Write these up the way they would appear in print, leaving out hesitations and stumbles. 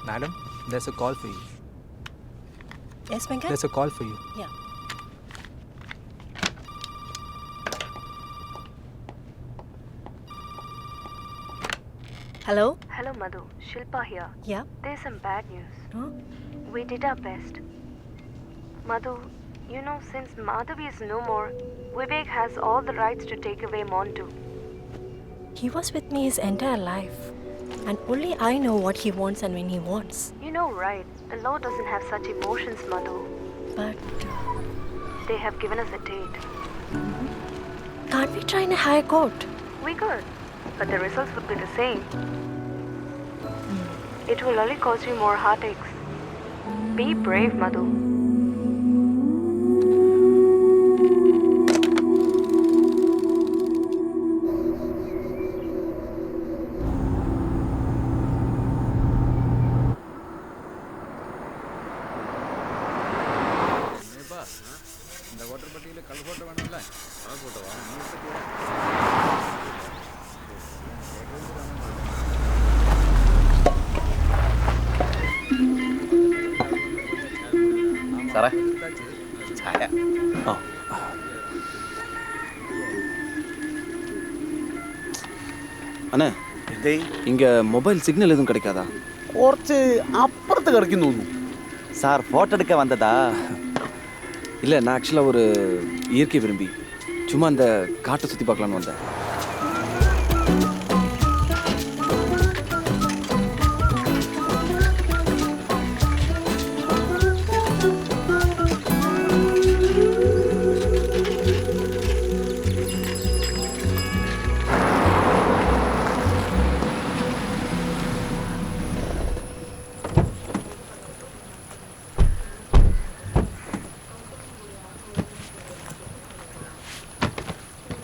Madam, there's a call for you. Yes, Venkat? There's a call for you. Yeah. Hello? Hello, Madhu. Shilpa here. Yeah? There's some bad news. Huh? We did our best. Madhu, you know, since Madhavi is no more, Vivek has all the rights to take away Montu. He was with me his entire life. And only I know what he wants and when he wants. You know, right? The law doesn't have such emotions, Madhu. But They have given us a date. can't we try in a higher court? We could, but the results would be the same. It will only cause you more heartaches. Be brave, Madhu. സാറേ ചായ. அண்ணே இங்கே mobile signal எதுவும் கிடைக்காதா? കുറച്ച് അപ്പുറത്ത് കിടക്കുന്നു തോന്നുന്നു. சார் ஃபோட்டோ எடுக்க வந்ததா? இல்லை, நான் ஆக்சுவலாக ஒரு இயற்கை விரும்பி சும்மா அந்த காட்டை சுற்றி பார்க்கலான்னு வந்தேன்.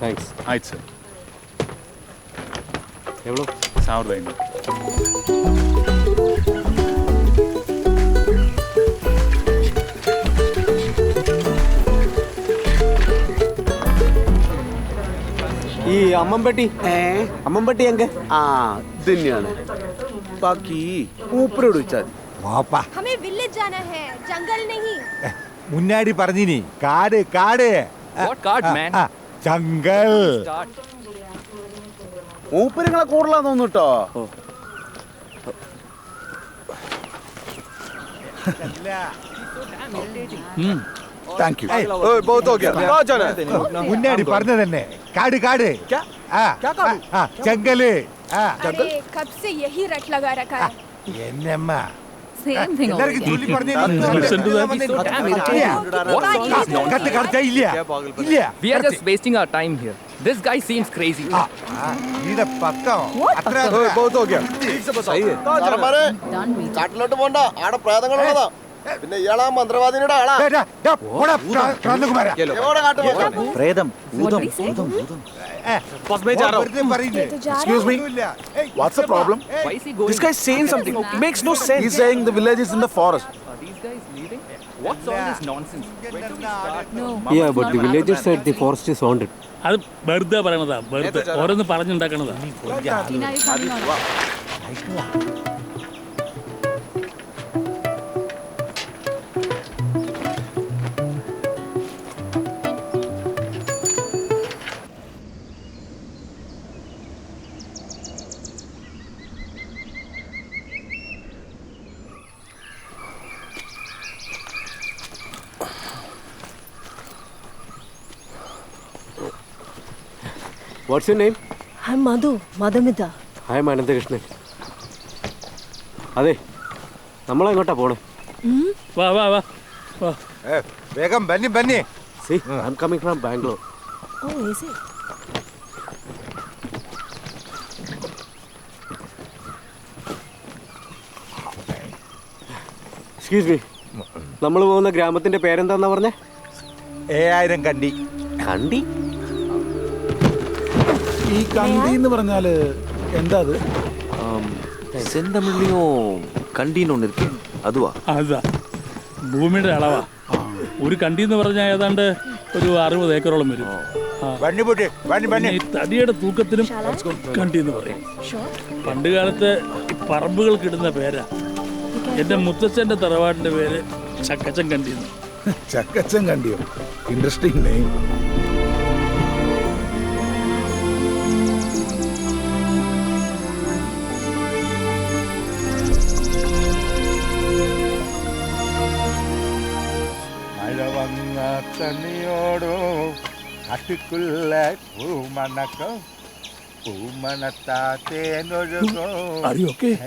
ಥ್ಯಾಂಕ್ಸ್. ಆಯ್ತು ಸರ್. ಎವಳು? 1500. ഈ അമ്മമ്പട്ടി അമ്മമ്പട്ടി എങ്ക? ആ ഇത് തന്നെയാണ്. ബാക്കി മൂപ്പരോട് ചോദിച്ചാൽ മതി. हमें विलेज जाना है, जंगल नहीं. മുന്നാടി പറഞ്ഞിനി കാട് കാട്. What card, man? ജംഗൽ. മൂപ്പരങ്ങളെ കൂടുതലാന്ന് തോന്നുന്നു കേട്ടോ. Thank you. മുന്നാടി മുന്നാടി പറഞ്ഞു തന്നെ കാട് കാട്. ജംഗല്. अरे कब से यही रट लगा रखा है. എന്നമ്മ Same thing എല്ലാവർക്കും ചൊല്ലി പറഞ്ഞു Listen to that. കട്ട് കടച്ച ഇല്ല ഇല്ല. We are just wasting our time here. This guy seems crazy. ഇവിടെ പക്കം അത്ര കാട്ടിലോട്ട് പോണ്ട, ആടെ പ്രേതങ്ങളുള്ളതാ. പിന്നെ ഇയാളാ മന്ത്രവാദിനിയുടെ ആളാ. പ്രേതം ഭൂതം ഭൂതം ഭൂതം. Excuse me. What's the problem? Why is he going? This guy's saying something. Makes no sense. He's saying the village is in the forest. Are these guys leaving? What's all this nonsense? Where do we start? No. Yeah, but the villagers said the forest is haunted. അത് വെറുതെ പറയണതാ, വെറുതെ ഓരോന്ന് പറഞ്ഞുണ്ടാക്കണതാ. Tina, you coming on? What's your name? I'm Madhu, Madhumita. I am Ananthakrishnan. അതെ, നമ്മളെങ്ങോട്ടാ പോണേ? വാ വാ വാ വാ. വേഗം bunny bunny. See, I'm coming from Bangalore. Oh, is it? Excuse me. നമ്മൾ പോകുന്ന ഗ്രാമത്തിന്റെ പേരെന്താന്നാ പറഞ്ഞേ? 7000 കണ്ടി. കണ്ടി? ഈ കണ്ടി എന്ന് പറഞ്ഞാല് എന്താ അത്? செந்தமிழ்லையும் கண்டின்னு ஒன்று இருக்கு, அதுவா? അതാ ഭൂമിയുടെ അളവാ. ഒരു കണ്ടി എന്ന് പറഞ്ഞാൽ ഏതാണ്ട് ഒരു 60 ഏക്കറോളം വരും. ബന്നി പൊട്ടി ബന്നി ബന്നി. ഈ തടിയുടെ തൂക്കത്തിനും കണ്ടി എന്ന് പറയും. പണ്ട് കാലത്ത് ഈ പറമ്പുകൾക്ക് ഇടുന്ന പേരാ. എൻ്റെ മുത്തച്ഛൻ്റെ തറവാടിൻ്റെ പേര് ചക്കച്ചൻ കണ്ടിന്ന്. ചക്കച്ചൻ കണ്ടിയോ? Interesting name. മഴ വന്ന തണ്ണിയോടോ കാട്ടുക്കുള്ള പൂമണക്കം പൂമണത്താത്തേനൊഴുകോ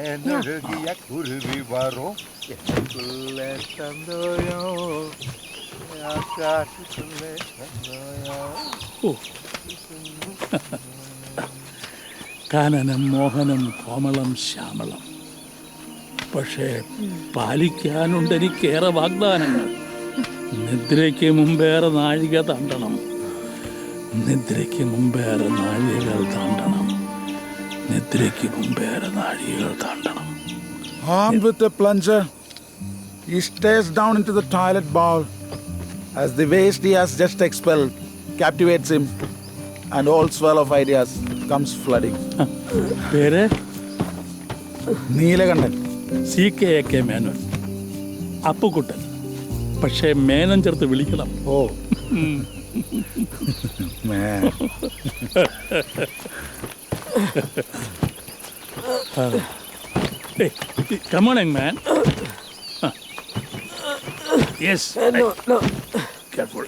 എന്നൊഴുകിയ കുരുവി വരോ எனக்குள்ள தந்தோயோ காட்டுக்குள்ள தந்தோயோ. കാനനം മോഹനം കോമളം ശ്യാമളം. പക്ഷേ പാലിക്കാനുണ്ട് എനിക്കേറെ വാഗ്ദാനങ്ങൾ. നിദ്രയ്ക്ക് മുമ്പേറെ നാഴിക താണ്ടണം, നിദ്രയ്ക്ക് മുമ്പേറെ നാഴികകൾ താണ്ടണം, നിദ്രയ്ക്ക് മുമ്പേറെ നാഴികകൾ താണ്ടണം. Armed with a plunger, he stares down into the toilet bowl as the waste he has just expelled captivates him, and all swell of ideas comes flooding. പേര് നീലകണ്ഠൻ. CK മേനോൻ, അപ്പുക്കുട്ടൻ. പക്ഷേ മേനൻ ചേർത്ത് വിളിക്കണം. ഓ man. Hey, come on, young man. Yes. No, no. Careful.